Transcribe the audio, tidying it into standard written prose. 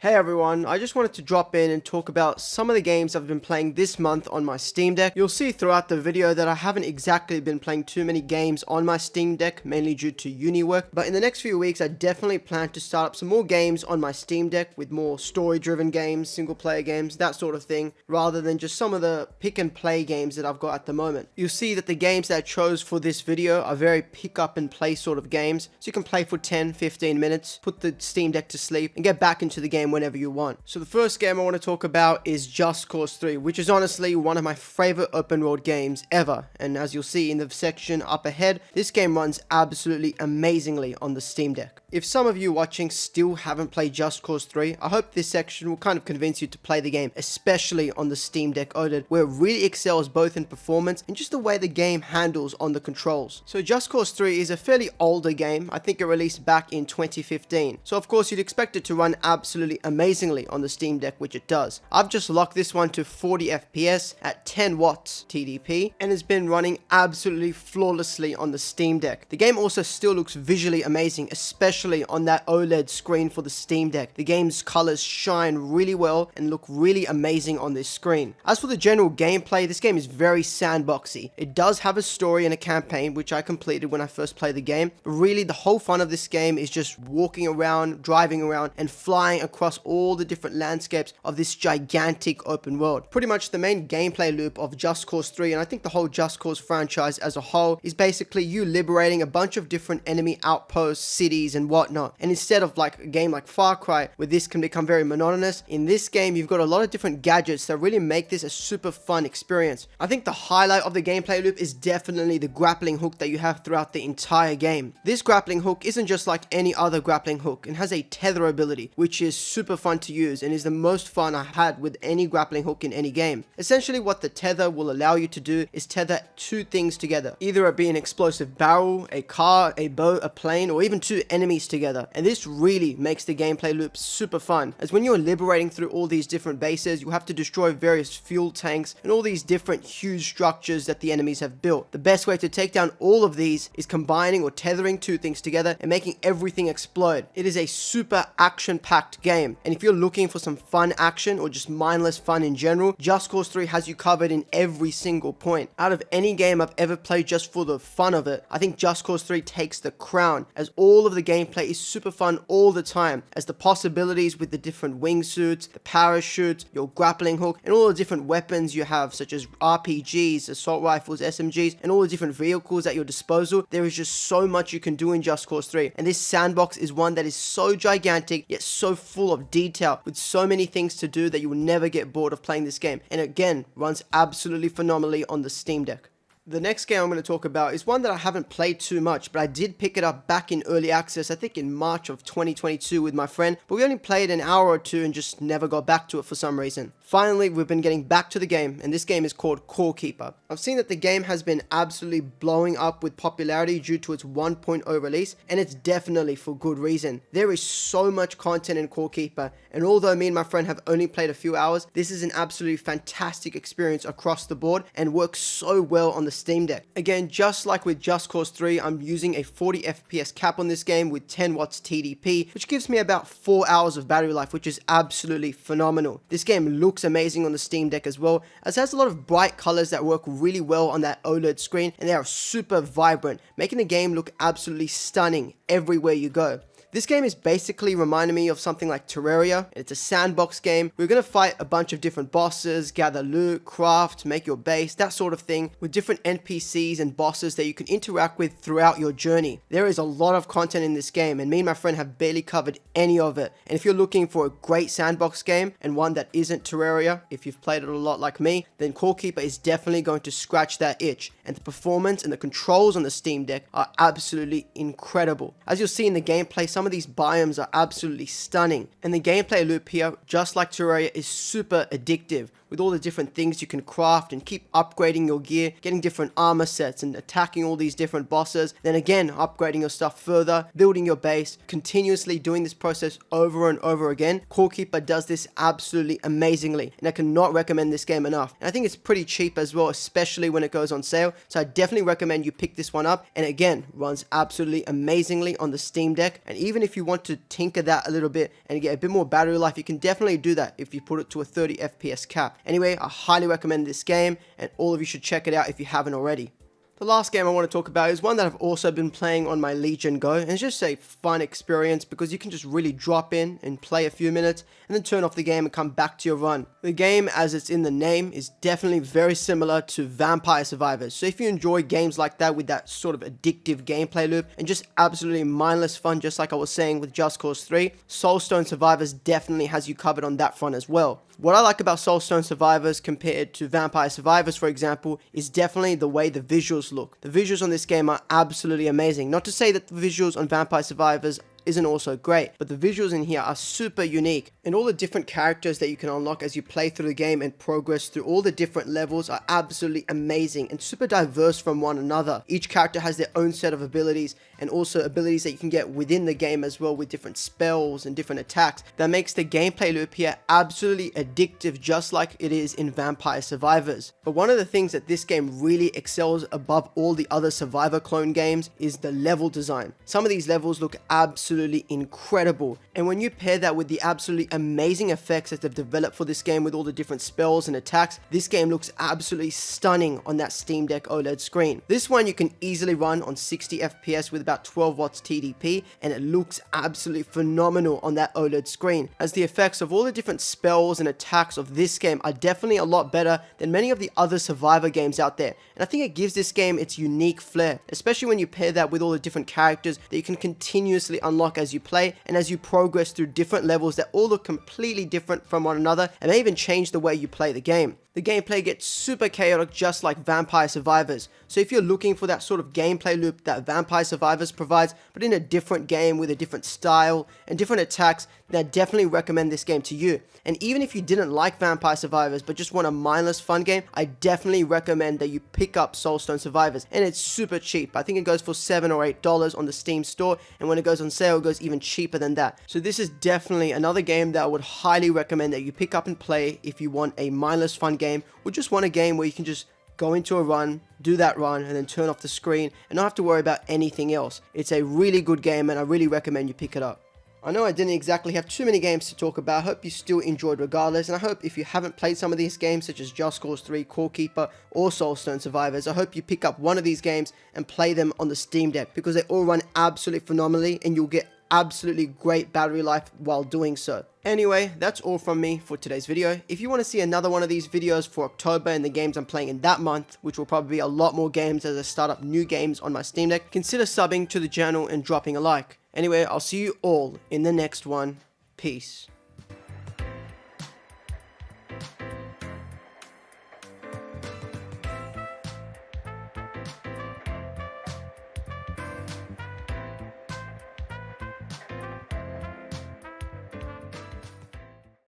Hey everyone, I just wanted to drop in and talk about some of the games I've been playing this month on my Steam Deck. You'll see throughout the video that I haven't exactly been playing too many games on my Steam Deck, mainly due to uni work, but in the next few weeks I definitely plan to start up some more games on my Steam Deck with more story-driven games, single-player games, that sort of thing, rather than just some of the pick-and-play games that I've got at the moment. You'll see that the games that I chose for this video are very pick-up-and-play sort of games, so you can play for 10-15 minutes, put the Steam Deck to sleep, and get back into the game whenever you want. So the first game I want to talk about is Just Cause 3, which is honestly one of my favorite open world games ever. And as you'll see in the section up ahead, this game runs absolutely amazingly on the Steam Deck. If some of you watching still haven't played Just Cause 3, I hope this section will kind of convince you to play the game, especially on the Steam Deck OLED, where it really excels both in performance and just the way the game handles on the controls. So Just Cause 3 is a fairly older game. I think it released back in 2015. So of course you'd expect it to run absolutely amazingly on the Steam Deck, which it does. I've just locked this one to 40 FPS at 10 watts TDP and has been running absolutely flawlessly on the Steam Deck. The game also still looks visually amazing, especially on that OLED screen for the Steam Deck. The game's colors shine really well and look really amazing on this screen. As for the general gameplay, this game is very sandboxy. It does have a story and a campaign, which I completed when I first played the game, but really the whole fun of this game is just walking around, driving around, and flying across all the different landscapes of this gigantic open world. Pretty much the main gameplay loop of Just Cause 3, and I think the whole Just Cause franchise as a whole, is basically you liberating a bunch of different enemy outposts, cities, and whatnot. And instead of like a game like Far Cry, where this can become very monotonous, in this game you've got a lot of different gadgets that really make this a super fun experience. I think the highlight of the gameplay loop is definitely the grappling hook that you have throughout the entire game. This grappling hook isn't just like any other grappling hook and has a tether ability, which is super fun to use and is the most fun I've had with any grappling hook in any game. Essentially what the tether will allow you to do is tether two things together, either it be an explosive barrel, a car, a boat, a plane, or even two enemies together. And this really makes the gameplay loop super fun, as when you're liberating through all these different bases, you have to destroy various fuel tanks and all these different huge structures that the enemies have built. The best way to take down all of these is combining or tethering two things together and making everything explode. It is a super action-packed game, and if you're looking for some fun action or just mindless fun in general, Just Cause 3 has you covered in every single point. Out of any game I've ever played just for the fun of it, I think Just Cause 3 takes the crown, as all of the gameplay is super fun all the time, as the possibilities with the different wingsuits, the parachutes, your grappling hook, and all the different weapons you have, such as RPGs, assault rifles, SMGs, and all the different vehicles at your disposal. There is just so much you can do in Just Cause 3, and this sandbox is one that is so gigantic, yet so full of detail, with so many things to do that you will never get bored of playing this game, and again, runs absolutely phenomenally on the Steam Deck. The next game I'm going to talk about is one that I haven't played too much, but I did pick it up back in early access, I think in March of 2022 with my friend, but we only played an hour or two and just never got back to it for some reason. Finally, we've been getting back to the game, and this game is called Core Keeper. I've seen that the game has been absolutely blowing up with popularity due to its 1.0 release, and it's definitely for good reason. There is so much content in Core Keeper, and although me and my friend have only played a few hours, this is an absolutely fantastic experience across the board and works so well on the Steam Deck. Again, just like with Just Cause 3, I'm using a 40 FPS cap on this game with 10 watts TDP, which gives me about 4 hours of battery life, which is absolutely phenomenal. This game looks amazing on the Steam Deck as well, as it has a lot of bright colors that work really well on that OLED screen, and they are super vibrant, making the game look absolutely stunning everywhere you go. This game is basically reminding me of something like Terraria. It's a sandbox game. We're going to fight a bunch of different bosses, gather loot, craft, make your base, that sort of thing, with different NPCs and bosses that you can interact with throughout your journey. There is a lot of content in this game, and me and my friend have barely covered any of it. And if you're looking for a great sandbox game, and one that isn't Terraria, if you've played it a lot like me, then Core Keeper is definitely going to scratch that itch. And the performance and the controls on the Steam Deck are absolutely incredible. As you'll see in the gameplay, some of these biomes are absolutely stunning, and the gameplay loop here, just like Terraria, is super addictive, with all the different things you can craft and keep upgrading your gear, getting different armor sets and attacking all these different bosses, then again upgrading your stuff further, building your base, continuously doing this process over and over again. Core Keeper does this absolutely amazingly, and I cannot recommend this game enough. And I think it's pretty cheap as well, especially when it goes on sale, so I definitely recommend you pick this one up. And again, runs absolutely amazingly on the Steam Deck, and even if you want to tinker that a little bit and get a bit more battery life, you can definitely do that if you put it to a 30 FPS cap. Anyway, I highly recommend this game, and all of you should check it out if you haven't already. The last game I want to talk about is one that I've also been playing on my Legion Go, and it's just a fun experience because you can just really drop in and play a few minutes and then turn off the game and come back to your run. The game, as it's in the name, is definitely very similar to Vampire Survivors, so if you enjoy games like that with that sort of addictive gameplay loop and just absolutely mindless fun, just like I was saying with Just Cause 3, Soulstone Survivors definitely has you covered on that front as well. What I like about Soulstone Survivors compared to Vampire Survivors, for example, is definitely the way the visuals look. The visuals on this game are absolutely amazing. Not to say that the visuals on Vampire Survivors isn't also great, but the visuals in here are super unique, and all the different characters that you can unlock as you play through the game and progress through all the different levels are absolutely amazing and super diverse from one another. Each character has their own set of abilities, and also abilities that you can get within the game as well, with different spells and different attacks that makes the gameplay loop here absolutely addictive, just like it is in Vampire Survivors. But one of the things that this game really excels above all the other Survivor clone games is the level design. Some of these levels look absolutely incredible, and when you pair that with the absolutely amazing effects that they've developed for this game with all the different spells and attacks, this game looks absolutely stunning on that Steam Deck OLED screen. This one you can easily run on 60 FPS with about 12 watts TDP, and it looks absolutely phenomenal on that OLED screen, as the effects of all the different spells and attacks of this game are definitely a lot better than many of the other Survivor games out there. And I think it gives this game its unique flair, especially when you pair that with all the different characters that you can continuously unlock as you play and as you progress through different levels that all look completely different from one another and may even change the way you play the game. The gameplay gets super chaotic, just like Vampire Survivors, so if you're looking for that sort of gameplay loop that Vampire Survivors provides, but in a different game with a different style and different attacks, then I definitely recommend this game to you. And even if you didn't like Vampire Survivors but just want a mindless fun game, I definitely recommend that you pick up Soulstone Survivors, and it's super cheap. I think it goes for $7 or $8 on the Steam store, and when it goes on sale it goes even cheaper than that. So this is definitely another game that I would highly recommend that you pick up and play if you want a mindless fun game, or just want a game where you can just go into a run, do that run, and then turn off the screen and not have to worry about anything else. It's a really good game, and I really recommend you pick it up. I know I didn't exactly have too many games to talk about. I hope you still enjoyed regardless, and I hope if you haven't played some of these games such as Just Cause 3, Core Keeper, or Soulstone Survivors, I hope you pick up one of these games and play them on the Steam Deck, because they all run absolutely phenomenally and you'll get absolutely great battery life while doing so. Anyway, that's all from me for today's video. If you want to see another one of these videos for October and the games I'm playing in that month, which will probably be a lot more games as I start up new games on my Steam Deck, consider subbing to the channel and dropping a like. Anyway, I'll see you all in the next one. Peace.